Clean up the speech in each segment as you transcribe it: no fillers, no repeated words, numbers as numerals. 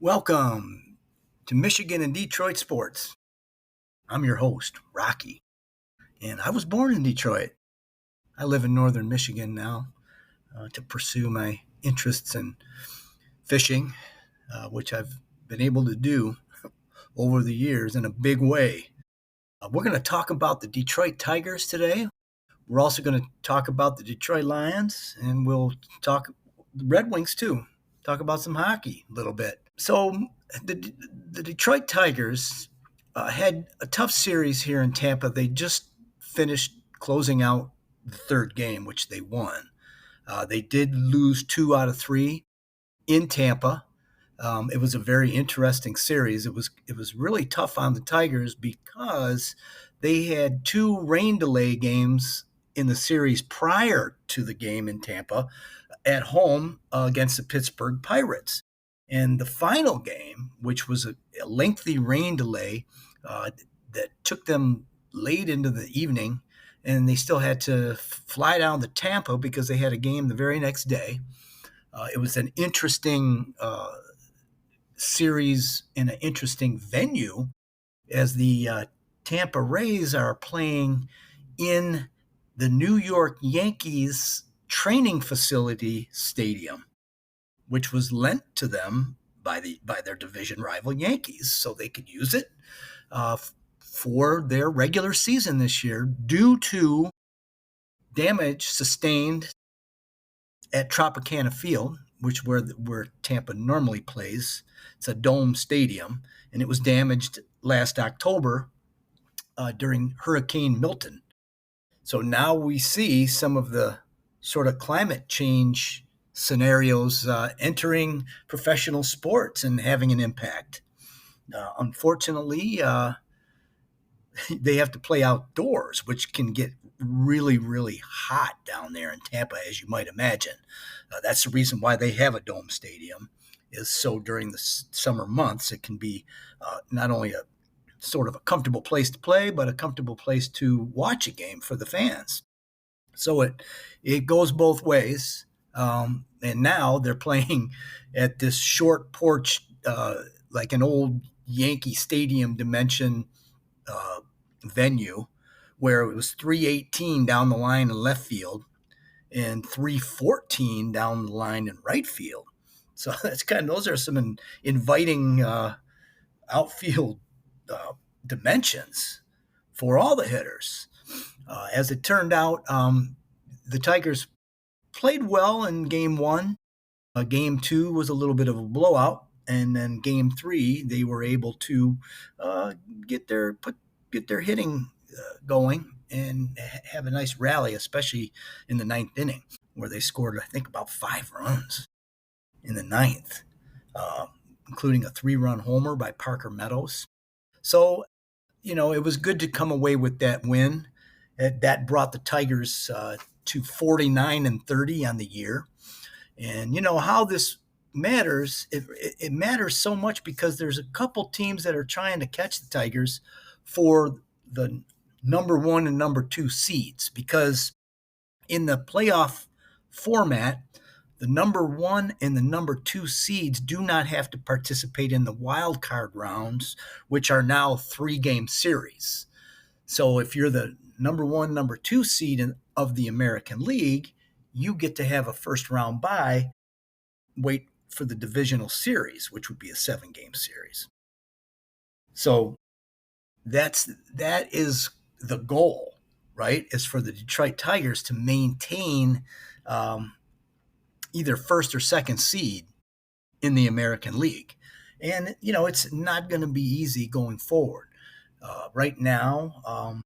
Welcome to Michigan and Detroit Sports. I'm your host, Rocky, and I was born in Detroit. I live in northern Michigan now to pursue my interests in fishing, which I've been able to do over the years in a big way. We're going to talk about the Detroit Tigers today. We're also going to talk about the Detroit Lions, and we'll talk the Red Wings too. Talk about some hockey a little bit. So the Detroit Tigers had a tough series here in Tampa. They just finished closing out the third game, which they won. They did lose 2 out of 3 in Tampa. It was a very interesting series. It was really tough on the Tigers because they had 2 rain delay games in the series prior to the game in Tampa at home against the Pittsburgh Pirates. And the final game, which was a lengthy rain delay that took them late into the evening, and they still had to fly down to Tampa because they had a game the very next day. It was an interesting series in an interesting venue as the Tampa Rays are playing in the New York Yankees training facility stadium, which was lent to them by their division rival Yankees, so they could use it for their regular season this year due to damage sustained at Tropicana Field, which where Tampa normally plays. It's a dome stadium, and it was damaged last October during Hurricane Milton. So now we see some of the sort of climate change scenarios entering professional sports and having an impact. Unfortunately, they have to play outdoors, which can get really, really hot down there in Tampa, as you might imagine. That's the reason why they have a dome stadium, is so during the summer months it can be not only a sort of a comfortable place to play, but a comfortable place to watch a game for the fans. So it goes both ways. And now they're playing at this short porch, like an old Yankee Stadium dimension venue, where it was 318 down the line in left field and 314 down the line in right field. So those are some inviting outfield dimensions for all the hitters. As it turned out, the Tigers played well in game 1. Game 2 was a little bit of a blowout, and then game 3 they were able to get their hitting going and have a nice rally, especially in the 9th inning, where they scored, I think, about 5 runs in the 9th, including a 3-run homer by Parker Meadows. So, it was good to come away with that win. That brought the Tigers to 49-30 on the year. And how this matters, it matters so much because there's a couple teams that are trying to catch the Tigers for the number 1 and number 2 seeds, because in the playoff format, the number 1 and the number 2 seeds do not have to participate in the wild card rounds, which are now 3-game series. So if you're the number 1, number 2 seed of the American League, you get to have a first round bye, wait for the divisional series, which would be a 7-game series. So that is the goal, right? Is for the Detroit Tigers to maintain either first or second seed in the American League. And, it's not going to be easy going forward. Right now,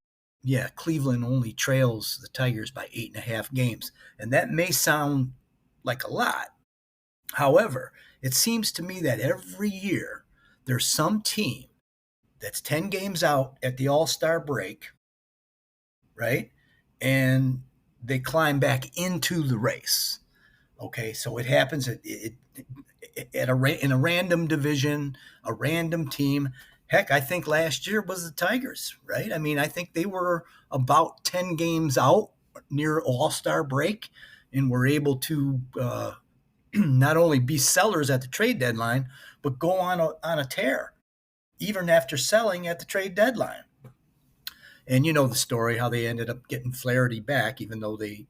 Cleveland only trails the Tigers by 8.5 games. And that may sound like a lot. However, it seems to me that every year there's some team that's 10 games out at the All-Star break, right? And they climb back into the race. Okay, so it happens in a random division, a random team. Heck, I think last year was the Tigers, right? I mean, I think they were about 10 games out near All-Star break and were able to not only be sellers at the trade deadline, but go on a tear, even after selling at the trade deadline. And you know the story how they ended up getting Flaherty back, even though they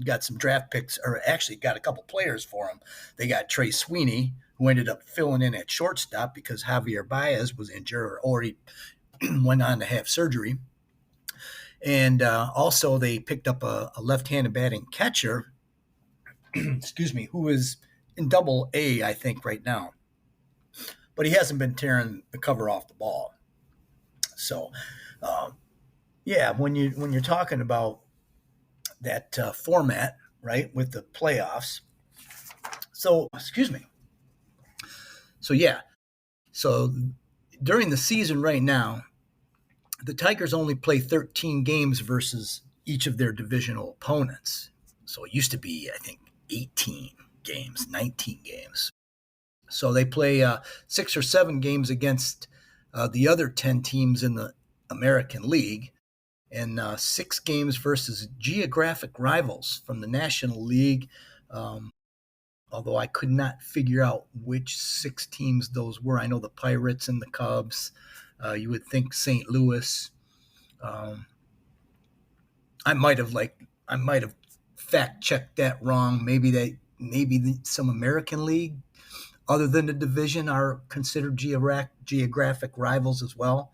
got some draft picks, or actually got a couple players for him. They got Trey Sweeney, who ended up filling in at shortstop because Javier Baez was injured or already went on to have surgery. And also they picked up a left-handed batting catcher, excuse me, who is in Double A, I think, right now. But he hasn't been tearing the cover off the ball. So, yeah, when you're talking about that format, right, with the playoffs. So, excuse me. So yeah, so during the season right now, the Tigers only play 13 games versus each of their divisional opponents. So it used to be, I think, 18 games, 19 games. So they play 6 or 7 games against the other 10 teams in the American League, and 6 games versus geographic rivals from the National League. Although I could not figure out which 6 teams those were. I know the Pirates and the Cubs. You would think St. Louis. I might have fact checked that wrong. Maybe some American League other than the division are considered geographic rivals as well.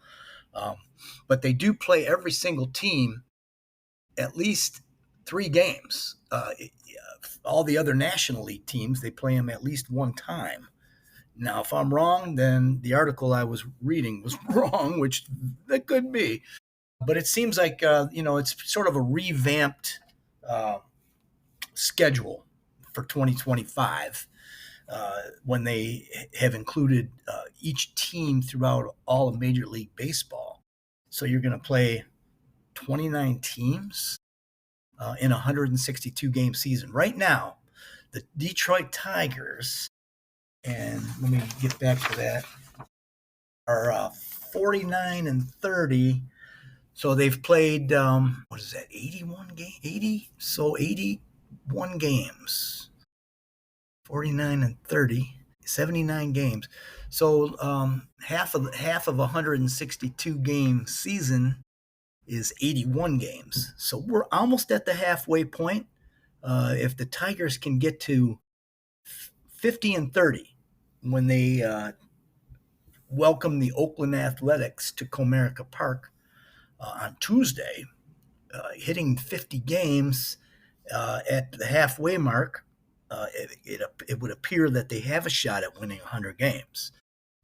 But they do play every single team at least 3 games. All the other National League teams, they play them at least one time. Now, if I'm wrong, then the article I was reading was wrong, which that could be. But it seems like, it's sort of a revamped schedule for 2025 when they have included each team throughout all of Major League Baseball. So you're going to play 29 teams in a 162 game season. Right now, the Detroit Tigers, and let me get back to that, are 49 and 30. So they've played, 81 games? 80? So 81 games. 49 and 30, 79 games. So half of a 162 game season is 81 games. So we're almost at the halfway point. If the Tigers can get to 50 and 30 when they welcome the Oakland Athletics to Comerica Park on Tuesday, hitting 50 games at the halfway mark, it would appear that they have a shot at winning 100 games.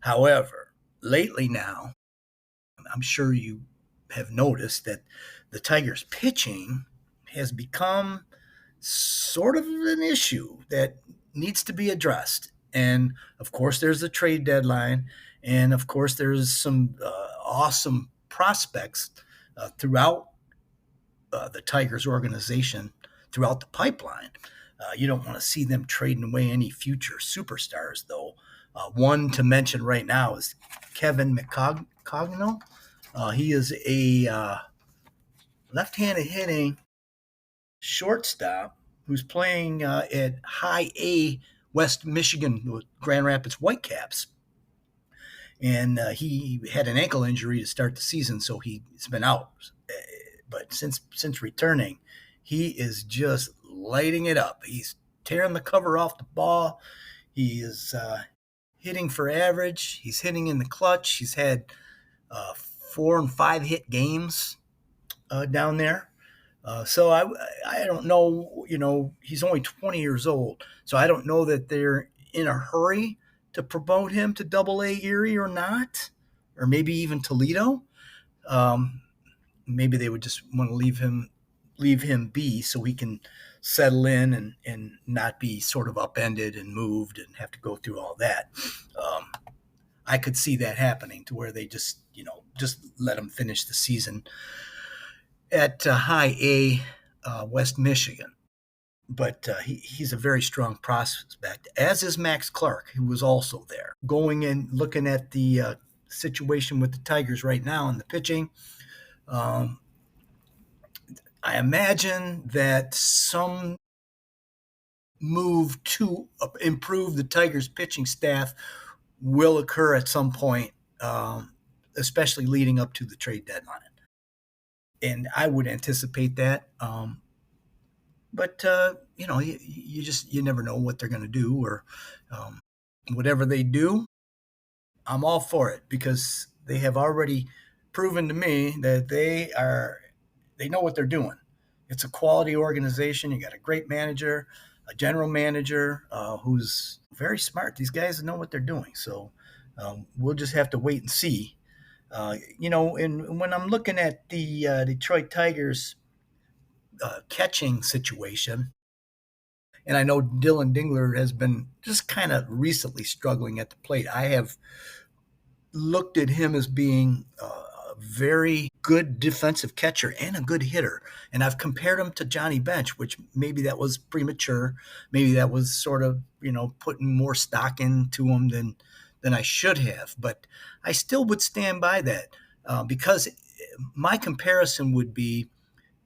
However, lately now, I'm sure you have noticed that the Tigers' pitching has become sort of an issue that needs to be addressed. And of course, there's the trade deadline, and of course, there's some awesome prospects throughout the Tigers organization, throughout the pipeline. You don't want to see them trading away any future superstars, though. One to mention right now is Kevin McCogno. He is a left-handed hitting shortstop who's playing at High A West Michigan with Grand Rapids Whitecaps. And he had an ankle injury to start the season, so he's been out. But since returning, he is just lighting it up. He's tearing the cover off the ball. He is hitting for average. He's hitting in the clutch. He's had 4 and 5 hit games down there. So I don't know, he's only 20 years old. So I don't know that they're in a hurry to promote him to Double A Erie or not, or maybe even Toledo. Maybe they would just want to leave him be so he can settle in and not be sort of upended and moved and have to go through all that. I could see that happening to where they just let him finish the season at High A West Michigan. But he's a very strong prospect, as is Max Clark, who was also there. Going and looking at the situation with the Tigers right now in the pitching, I imagine that some move to improve the Tigers pitching staff will occur at some point, especially leading up to the trade deadline. And I would anticipate that. But you never know what they're going to do, or um, whatever they do. I'm all for it because they have already proven to me that they know what they're doing. It's a quality organization. You got a great manager, a general manager who's very smart. These guys know what they're doing. So we'll just have to wait and see. And when I'm looking at the Detroit Tigers catching situation, and I know Dylan Dingler has been just kind of recently struggling at the plate. I have looked at him as being a very good defensive catcher and a good hitter. And I've compared him to Johnny Bench, which maybe that was premature. Maybe that was sort of, putting more stock into him than I should have. But I still would stand by that because my comparison would be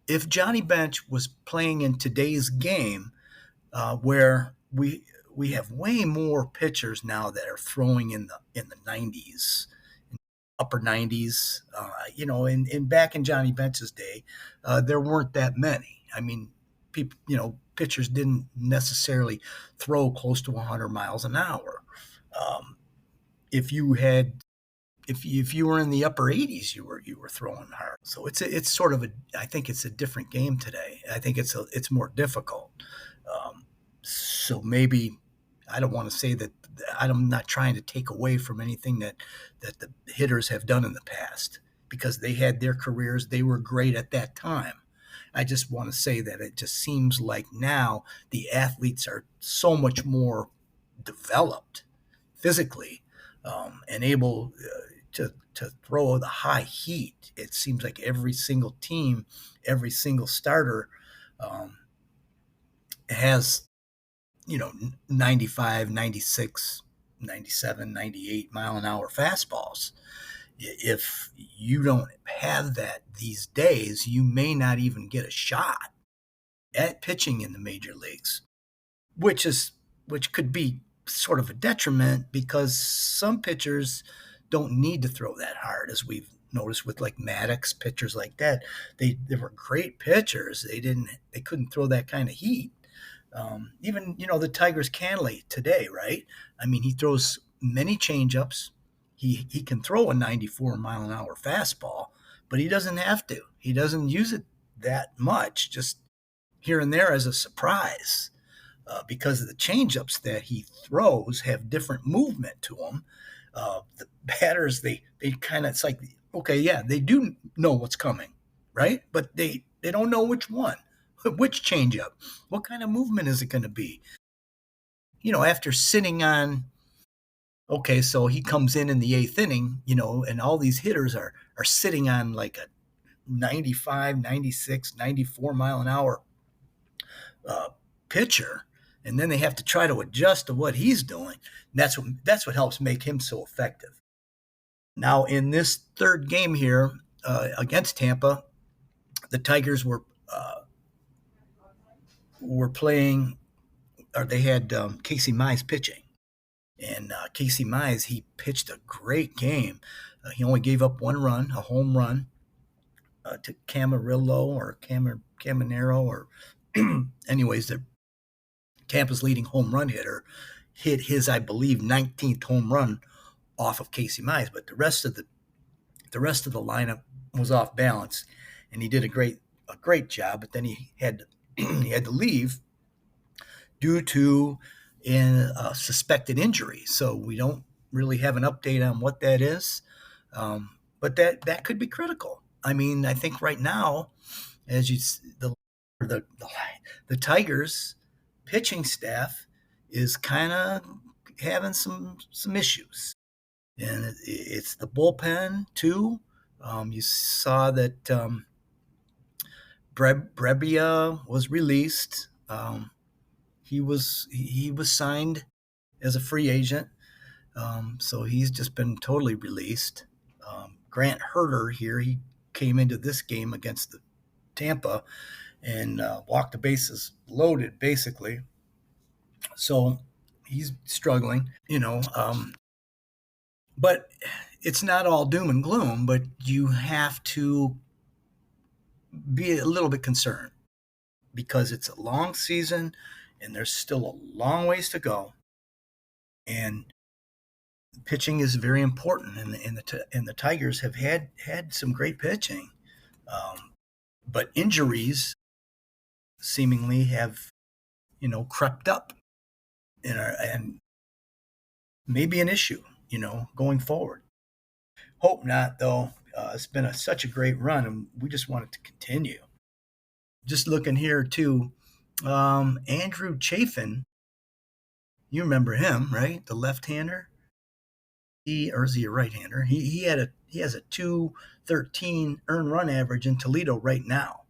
if Johnny Bench was playing in today's game, where we have way more pitchers now that are throwing in the 90s, upper 90s. In back in Johnny Bench's day, there weren't that many. I mean, people, pitchers didn't necessarily throw close to 100 miles an hour. Um, if you had if you were in the upper 80s, you were throwing hard. So it's sort of I think it's a different game today. I think it's more difficult. So maybe I don't want to say that I'm not trying to take away from anything that the hitters have done in the past because they had their careers. They were great at that time. I just want to say that it just seems like now the athletes are so much more developed physically and able to throw the high heat. It seems like every single team, every single starter has 95, 96, 97, 98 mile an hour fastballs. If you don't have that these days, you may not even get a shot at pitching in the major leagues, which could be sort of a detriment because some pitchers don't need to throw that hard, as we've noticed with like Maddox, pitchers like that. They were great pitchers. They couldn't throw that kind of heat. Even the Tigers Canley today, right? I mean, he throws many changeups. He can throw a 94 mile an hour fastball, but he doesn't have to. He doesn't use it that much, just here and there as a surprise, because the changeups that he throws have different movement to them. The batters, they kind of, it's like, okay, yeah, they do know what's coming, right? But they don't know which one. Which changeup? What kind of movement is it going to be? After sitting on, okay, so he comes in the eighth inning, and all these hitters are sitting on like a 95, 96, 94 mile an hour uh, pitcher, and then they have to try to adjust to what he's doing. And that's what helps make him so effective. Now, in this third game here against Tampa, the Tigers were playing, or they had Casey Mize pitching. And Casey Mize, he pitched a great game. He only gave up one run, a home run to Camarillo or Caminero, or anyways, Tampa's leading home run hitter hit his, I believe, 19th home run off of Casey Mize. But the rest of the lineup was off balance, and he did a great job. But then he had to leave due to a suspected injury. So we don't really have an update on what that is, but that could be critical. I mean, I think right now, as the Tigers pitching staff is kind of having some issues, and it's the bullpen too. You saw that Brebbia was released. He was signed as a free agent, so he's just been totally released. Grant Herter here, he came into this game against the Tampa and walked the bases loaded, basically. So he's struggling. But it's not all doom and gloom, but you have to be a little bit concerned because it's a long season and there's still a long ways to go. And pitching is very important, and the Tigers have had some great pitching, but injuries seemingly have crept up and maybe an issue going forward. Hope not, though. It's been such a great run, and we just want it to continue. Just looking here too, Andrew Chafin. You remember him, right? The left-hander. Or is he a right-hander? He has a 213 earned run average in Toledo right now.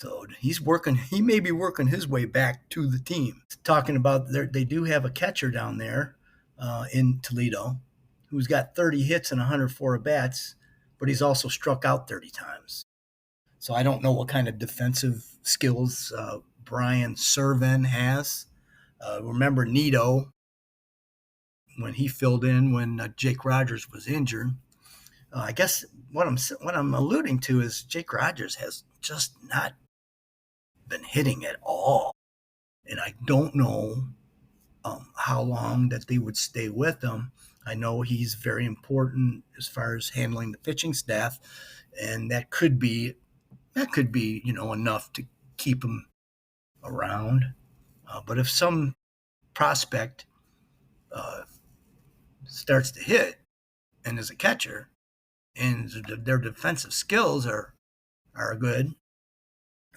So he's working. He may be working his way back to the team. Talking about they do have a catcher down there in Toledo who's got 30 hits and 104 at bats, but he's also struck out 30 times. So I don't know what kind of defensive skills Brian Serven has. Remember Nito when he filled in when Jake Rogers was injured. I guess what I'm alluding to is Jake Rogers has just not been hitting at all, and I don't know how long that they would stay with him. I know he's very important as far as handling the pitching staff, and that could be enough to keep him around. But if some prospect starts to hit and is a catcher, and their defensive skills are good,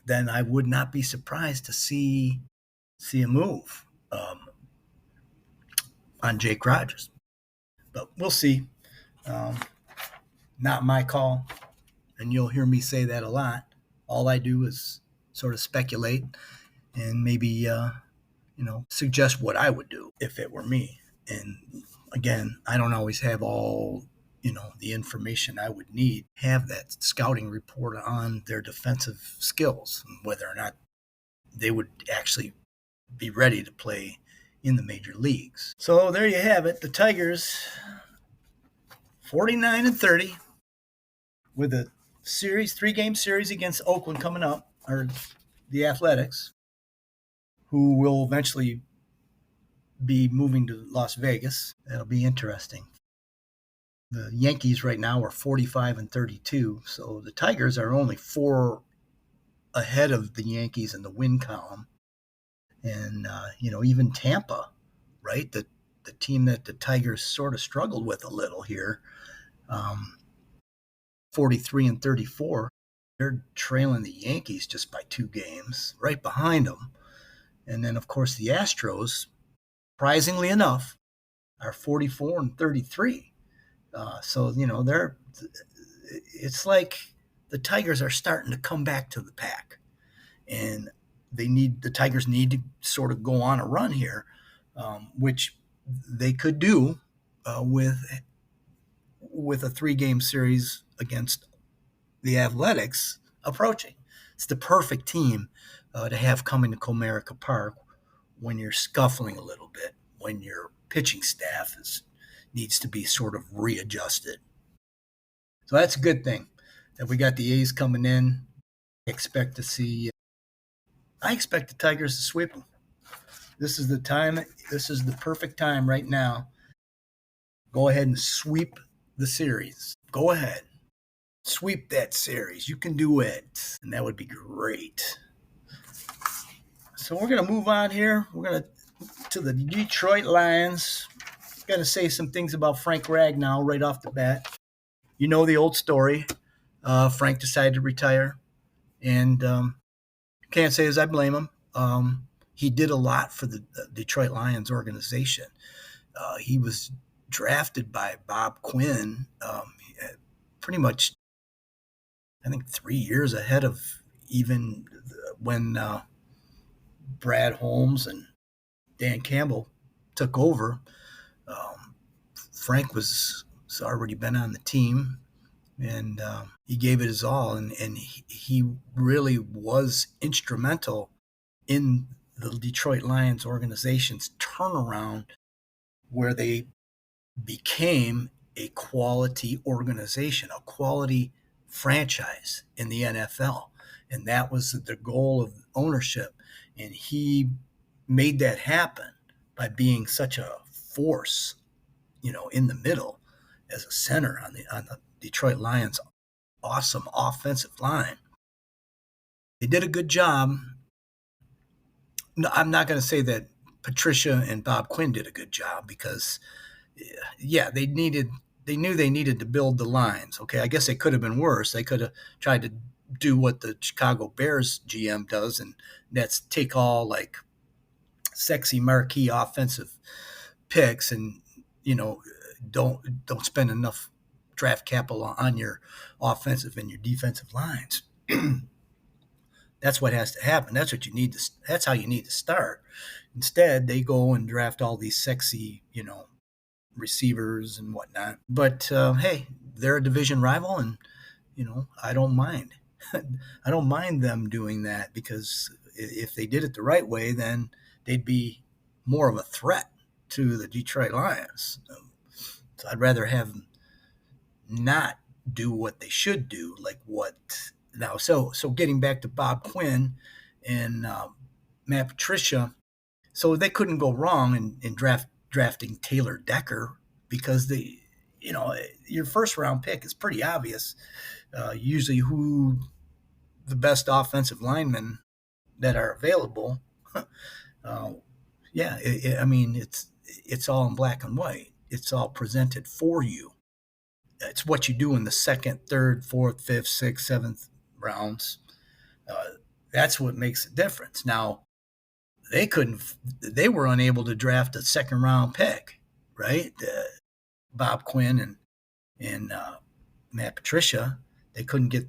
then I would not be surprised to see a move on Jake Rogers. But we'll see. Not my call, and you'll hear me say that a lot. All I do is sort of speculate and maybe suggest what I would do if it were me. And again, I don't always have all the information I would need. Have that scouting report on their defensive skills, whether or not they would actually be ready to play in the major leagues. So there you have it. The Tigers 49-30 with a series, 3-game series against Oakland coming up, or the Athletics, who will eventually be moving to Las Vegas. That'll be interesting. The Yankees right now are 45-32, so the Tigers are only 4 ahead of the Yankees in the win column. And even Tampa, right? The team that the Tigers sort of struggled with a little here, 43-34. They're trailing the Yankees just by 2 games, right behind them. And then, of course, the Astros, surprisingly enough, are 44-33. So it's like the Tigers are starting to come back to the pack, and the Tigers need to sort of go on a run here, which they could do with a 3-game series against the Athletics approaching. It's the perfect team to have coming to Comerica Park when you're scuffling a little bit, when your pitching staff needs to be sort of readjusted. So that's a good thing that we got the A's coming in. I expect the Tigers to sweep them. This is the time. This is the perfect time right now. Go ahead and sweep the series. Go ahead. Sweep that series. You can do it. And that would be great. So we're going to move on here. We're going to the Detroit Lions. Got to say some things about Frank Ragnow right off the bat. You know the old story. Frank decided to retire. And can't say as I blame him. He did a lot for the Detroit Lions organization. He was drafted by Bob Quinn pretty much, I think, 3 years ahead of even when Brad Holmes and Dan Campbell took over. Frank was already been on the team, and he gave it his all, and he really was instrumental in the Detroit Lions organization's turnaround, where they became a quality organization, a quality franchise in the NFL. And that was the goal of ownership. And he made that happen by being such a force, in the middle as a center on the Detroit Lions' awesome offensive line. They did a good job. No, I'm not going to say that Patricia and Bob Quinn did a good job because, yeah, they knew they needed to build the lines. Okay, I guess it could have been worse. They could have tried to do what the Chicago Bears GM does, and that's take all like sexy marquee offensive picks and don't spend enough draft capital on your offensive and your defensive lines. That's what has to happen. That's what you need to. That's how you need to start. Instead, they go and draft all these sexy, receivers and whatnot. But hey, they're a division rival, and I don't mind. I don't mind them doing that because if they did it the right way, then they'd be more of a threat to the Detroit Lions. So I'd rather have them not do what they should do, like what now. So getting back to Bob Quinn and Matt Patricia, so they couldn't go wrong in drafting Taylor Decker because your first round pick is pretty obvious. Usually, who the best offensive linemen that are available. uh, yeah, I mean it's all in black and white. It's all presented for you. It's what you do in the second, third, fourth, fifth, sixth, seventh rounds. That's what makes a difference. Now, they were unable to draft a second round pick, right? Bob Quinn and Matt Patricia, they couldn't get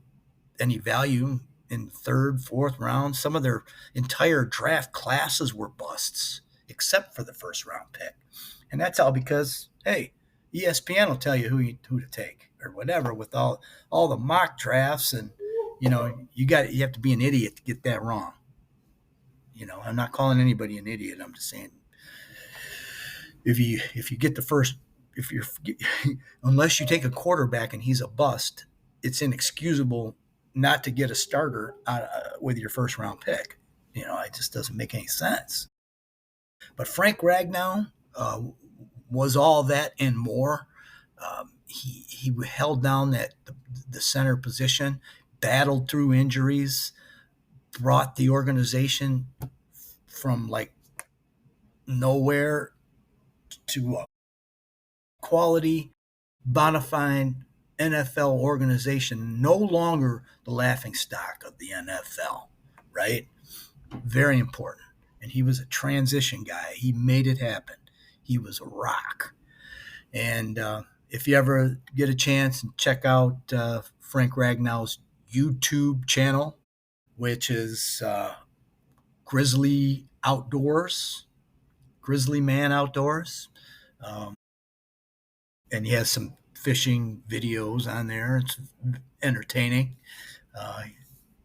any value in third, fourth round. Some of their entire draft classes were busts, except for the first round pick. And that's all because, hey, ESPN will tell you who to take or whatever with all the mock drafts, and you have to be an idiot to get that wrong. I'm not calling anybody an idiot. I'm just saying if you get the first, if you're unless you take a quarterback and he's a bust, it's inexcusable not to get a starter with your first round pick. It just doesn't make any sense. But Frank Ragnow was all that and more. He held down the center position, battled through injuries, brought the organization from like nowhere to a quality, bona fide NFL organization, no longer the laughing stock of the NFL, right? Very important. And he was a transition guy. He made it happen. He was a rock. And if you ever get a chance, check out Frank Ragnow's YouTube channel, which is Grizzly Man Outdoors. And he has some fishing videos on there. It's entertaining.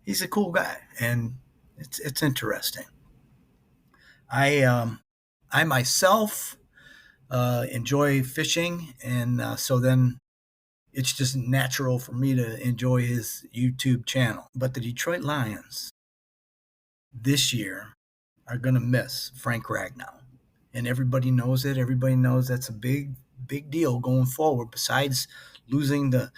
He's a cool guy, and it's interesting. I myself enjoy fishing, and so then it's just natural for me to enjoy his YouTube channel. But the Detroit Lions this year are going to miss Frank Ragnow, and everybody knows it. Everybody knows that's a big deal going forward. Besides losing their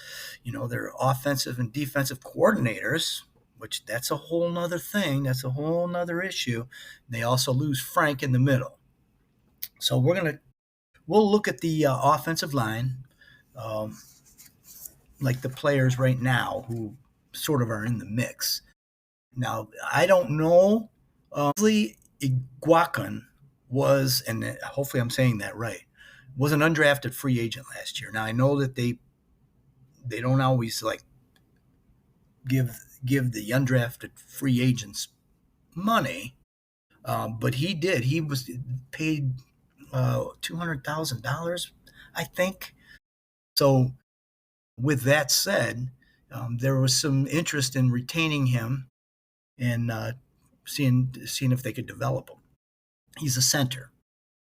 offensive and defensive coordinators, which that's a whole nother thing. That's a whole nother issue. They also lose Frank in the middle. So we'll look at the offensive line, like the players right now who sort of are in the mix. Now, I don't know. Leslie Iguacan was, and hopefully I'm saying that right, was an undrafted free agent last year. Now, I know that they don't always like give the undrafted free agents money, but he did. He was paid $200,000, I think. So, with that said, there was some interest in retaining him and seeing if they could develop him. He's a center,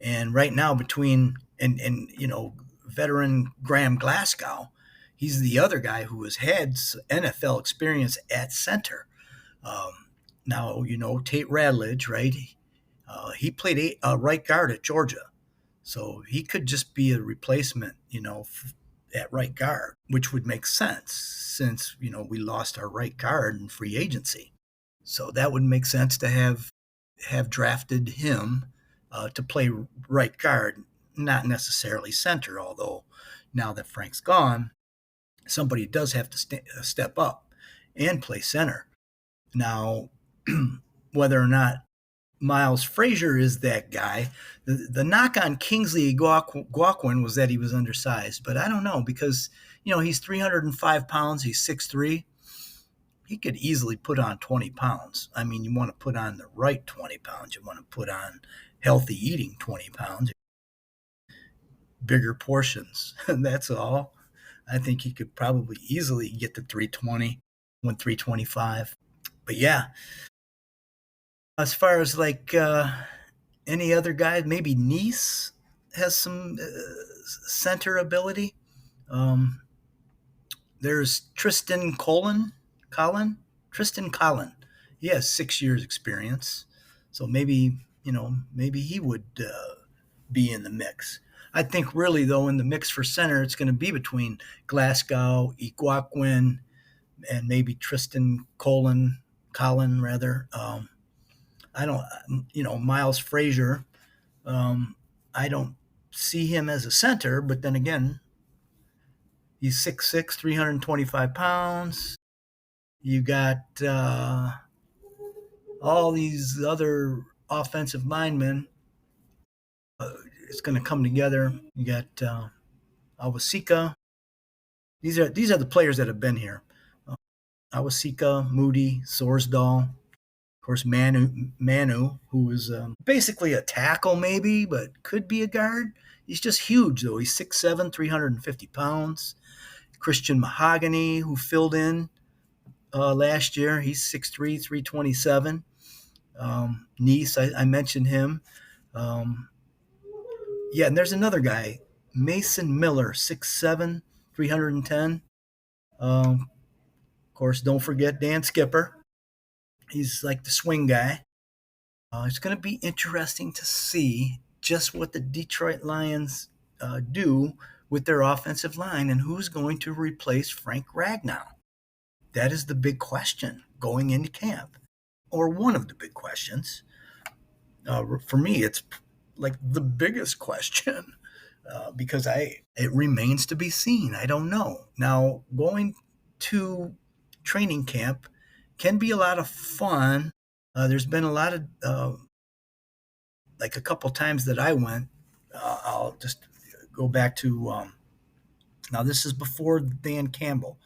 and right now between and veteran Graham Glasgow. He's the other guy who has had NFL experience at center. Now, Tate Radledge, right? He played right guard at Georgia. So he could just be a replacement, at right guard, which would make sense since, we lost our right guard in free agency. So that would make sense to have drafted him to play right guard, not necessarily center, although now that Frank's gone, somebody does have to step up and play center. Now, whether or not Miles Frazier is that guy, the knock on Kingsley Eguakun was that he was undersized, but I don't know because, he's 305 pounds, he's 6'3". He could easily put on 20 pounds. I mean, you want to put on the right 20 pounds. You want to put on healthy eating 20 pounds, bigger portions. That's all. I think he could probably easily get to 320, 325. But yeah, as far as like any other guy, maybe Nice has some center ability. There's Tristan Collin. He has 6 years experience. So maybe he would be in the mix. I think really, though, in the mix for center, it's going to be between Glasgow, Eguakun, and maybe Tristan Collin rather. I don't, Miles Frazier. I don't see him as a center, but then again, he's 6'6", 325 pounds. You got all these other offensive linemen. It's going to come together. You got Awosika. These are the players that have been here. Awosika, Moody, Sorsdal, of course Manu, who is basically a tackle maybe, but could be a guard. He's just huge though. He's 6'7", 350 pounds. Christian Mahogany, who filled in last year, he's 6'3", 327. Nice, I mentioned him. Yeah, and there's another guy, Mason Miller, 6'7", 310. Of course, don't forget Dan Skipper. He's like the swing guy. It's going to be interesting to see just what the Detroit Lions do with their offensive line and who's going to replace Frank Ragnow. That is the big question going into camp, or one of the big questions. For me, it's like the biggest question because it remains to be seen. I don't know. Now, going to training camp can be a lot of fun. There's been a lot of, like a couple times that I went, I'll just go back to, now this is before Dan Campbell.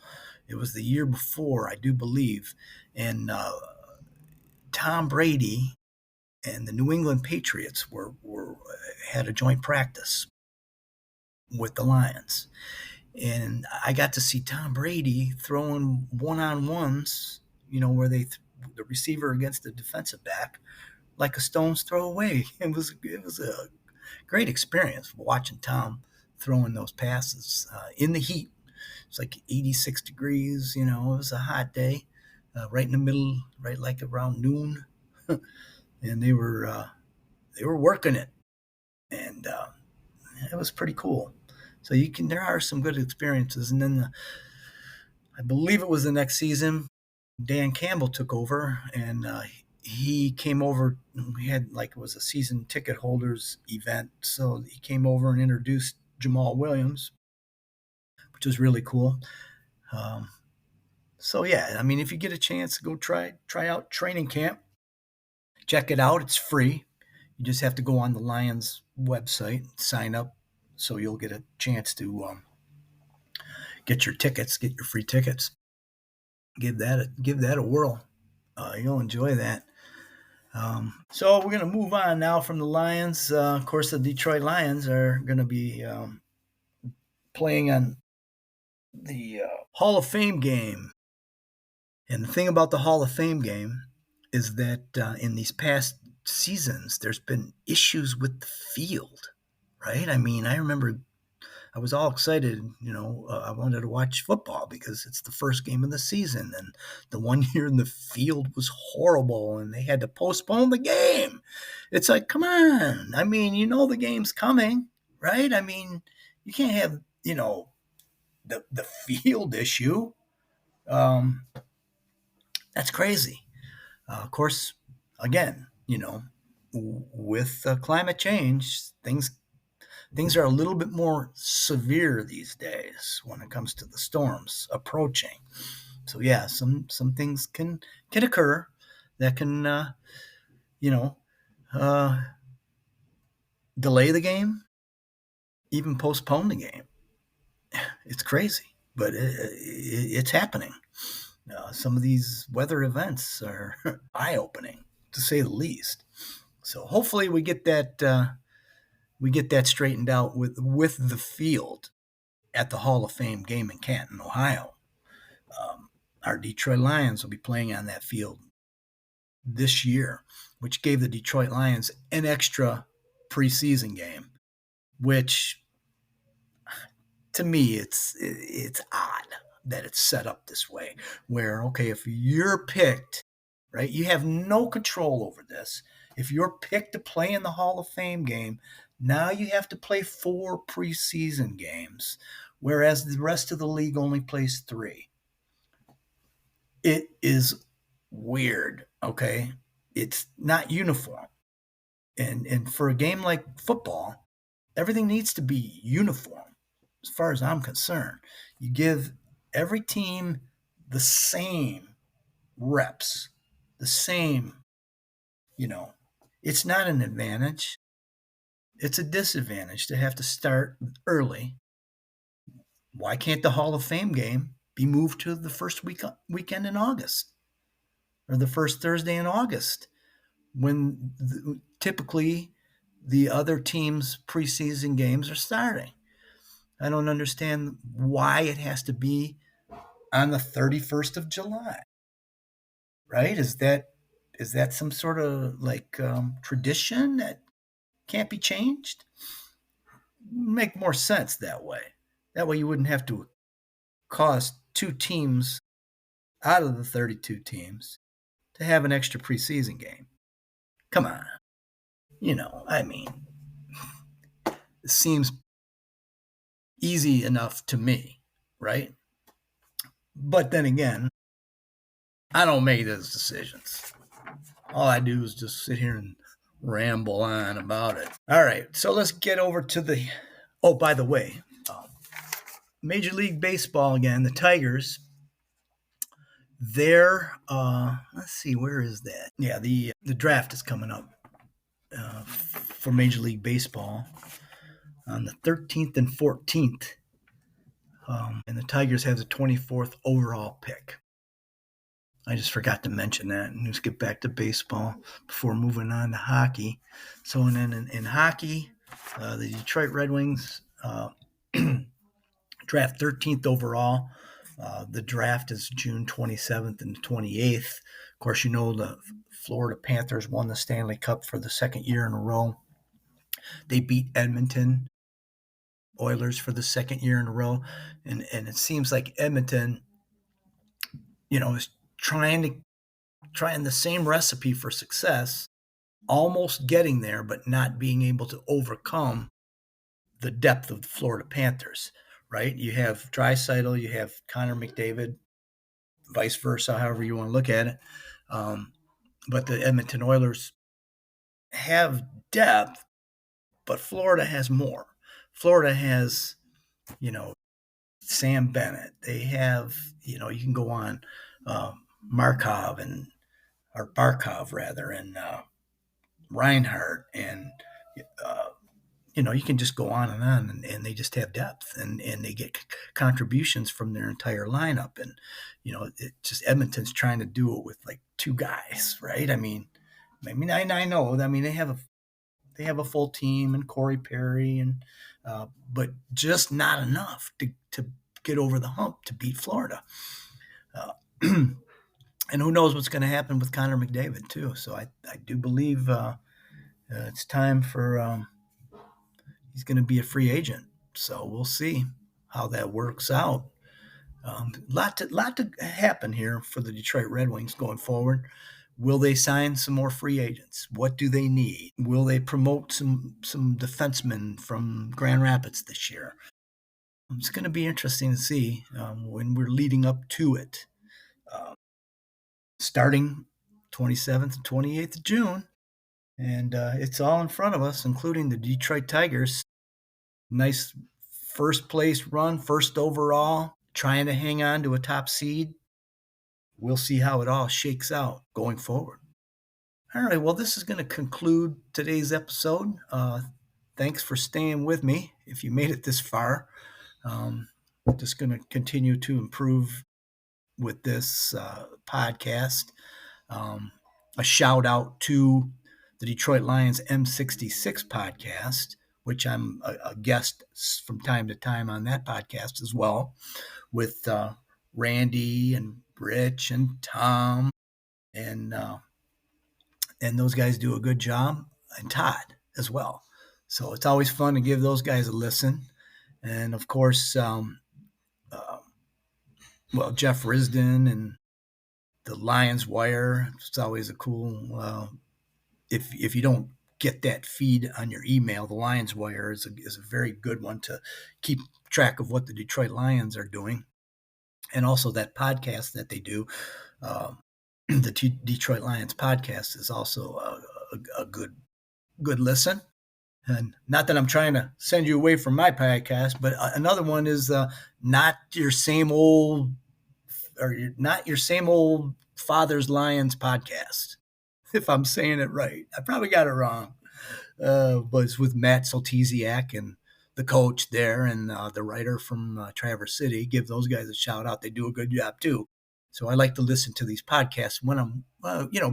It was the year before, I do believe. And Tom Brady and the New England Patriots had a joint practice with the Lions. And I got to see Tom Brady throwing one-on-ones, where the receiver against the defensive back, like a stone's throw away. It was a great experience watching Tom throwing those passes in the heat. It's like 86 degrees, it was a hot day, right in the middle, right like around noon. And they were working it. And it was pretty cool. So there are some good experiences. And then I believe it was the next season, Dan Campbell took over and he came over. We had it was a season ticket holders event. So he came over and introduced Jamal Williams, which was really cool. So yeah, I mean, if you get a chance, go try out training camp. Check it out. It's free. You just have to go on the Lions website, sign up, so you'll get a chance to get your free tickets. Give that a whirl. You'll enjoy that. So we're going to move on now from the Lions. Of course, the Detroit Lions are going to be playing on the Hall of Fame game. And the thing about the Hall of Fame game is that in these past seasons, there's been issues with the field, right? I mean, I remember I was all excited. I wanted to watch football because it's the first game of the season, and the one year in the field was horrible, and they had to postpone the game. It's like, come on! I mean, the game's coming, right? I mean, you can't have the field issue. Um, that's crazy. Of course, again, with climate change, things are a little bit more severe these days when it comes to the storms approaching. So yeah, some things can occur that can you know uh, delay the game, even postpone the game. It's crazy, but it's happening. Some of these weather events are eye opening, to say the least. So hopefully we get that straightened out with the field at the Hall of Fame game in Canton, Ohio. Our Detroit Lions will be playing on that field this year, which gave the Detroit Lions an extra preseason game, which to me it's odd that it's set up this way. Where okay, if you're picked, right, you have no control over this. If you're picked to play in the Hall of Fame game, now you have to play 4 preseason games, whereas the rest of the league only plays 3. It is weird, okay? It's not uniform. And for a game like football, everything needs to be uniform as far as I'm concerned. You give every team the same reps, the same, you know. It's not an advantage. It's a disadvantage to have to start early. Why can't the Hall of Fame game be moved to the first weekend in August or the first Thursday in August when typically the other team's preseason games are starting? I don't understand why it has to be on the 31st of July, right? Is that some sort of like tradition that can't be changed? Make more sense that way. That way you wouldn't have to cause 2 teams out of the 32 teams to have an extra preseason game. Come on. I mean, it seems easy enough to me, right? But then again, I don't make those decisions. All I do is just sit here and ramble on about it. All right, so let's get over to the. Oh, by the way, Major League Baseball again, the Tigers. Let's see, where is that? Yeah, the draft is coming up for Major League Baseball on the 13th and 14th. And the Tigers have the 24th overall pick. I just forgot to mention that. And let's get back to baseball before moving on to hockey. So, and then in hockey, the Detroit Red Wings draft 13th overall. The draft is June 27th and 28th. Of course, the Florida Panthers won the Stanley Cup for the second year in a row. They beat Edmonton Oilers for the second year in a row. And it seems like Edmonton, is trying the same recipe for success, almost getting there, but not being able to overcome the depth of the Florida Panthers, right? You have Draisaitl, you have Connor McDavid, vice versa, however you want to look at it. But the Edmonton Oilers have depth, but Florida has more. Florida has, Sam Bennett. They have, you can go on Barkov rather, and Reinhardt, and you can just go on, and they just have depth, and they get contributions from their entire lineup, and it just Edmonton's trying to do it with like 2 guys, right? I know. I mean, they have a full team and Corey Perry, and but just not enough to get over the hump to beat Florida. And who knows what's going to happen with Connor McDavid too. So I do believe it's time for he's going to be a free agent So we'll see how that works out. Lot to happen here for the Detroit Red Wings going forward. Will they sign some more free agents? What do they need? Will they promote some defensemen from Grand Rapids this year? It's going to be interesting to see when we're leading up to it. Starting 27th and 28th of June, and it's all in front of us, including the Detroit Tigers. Nice first place run, first overall, trying to hang on to a top seed. We'll see how it all shakes out going forward. All right, well, this is going to conclude today's episode. Thanks for staying with me if you made it this far. Just going to continue to improve with this podcast. A shout out to the Detroit Lions M66 podcast, which I'm a guest from time to time on that podcast as well, with Randy and Rich and Tom, and those guys do a good job, and Todd as well. So it's always fun to give those guys a listen. And of course, Jeff Risden and the Lions Wire. It's always a cool. If you don't get that feed on your email, the Lions Wire is a very good one to keep track of what the Detroit Lions are doing, and also that podcast that they do. The Detroit Lions podcast is also a good listen. And not that I'm trying to send you away from my podcast, but another one is not your same old Father's Lions podcast. If I'm saying it right, I probably got it wrong. But it's with Matt Soltesiak and the coach there, and the writer from Traverse City. Give those guys a shout out. They do a good job too. So I like to listen to these podcasts when I'm,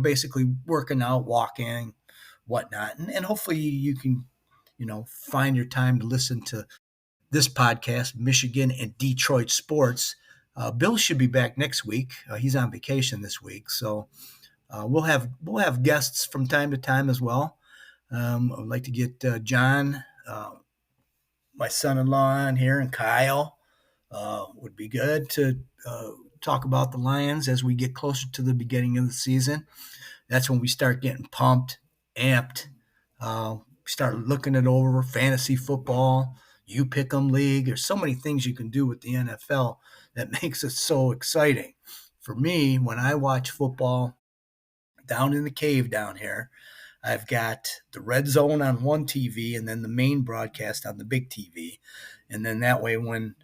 basically working out, walking, whatnot, and hopefully you can, find your time to listen to this podcast, Michigan and Detroit Sports. Bill should be back next week. He's on vacation this week, so we'll have guests from time to time as well. I'd like to get John, my son-in-law, on here, and Kyle. Would be good to talk about the Lions as we get closer to the beginning of the season. That's when we start getting pumped, amped. Start looking it over, fantasy football, you pick 'em league. There's so many things you can do with the NFL that makes it so exciting. For me, when I watch football down in the cave down here, I've got the red zone on one TV and then the main broadcast on the big TV. And then that way, when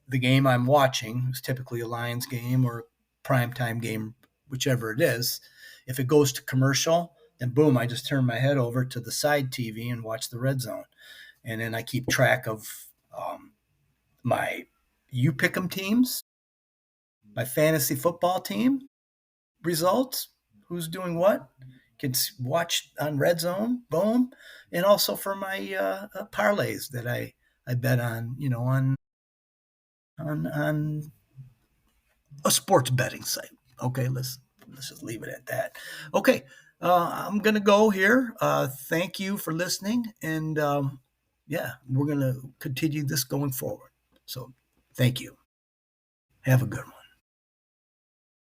the game I'm watching is typically a Lions game or primetime game, whichever it is, if it goes to commercial, then boom, I just turn my head over to the side TV and watch the red zone. And then I keep track of my you pick 'em teams, my fantasy football team results, who's doing what. Can watch on red zone, boom, and also for my parlays that I bet on, on a sports betting site. Okay, let's just leave it at that. Okay, I'm gonna go here. Thank you for listening, and we're gonna continue this going forward. So, thank you. Have a good one.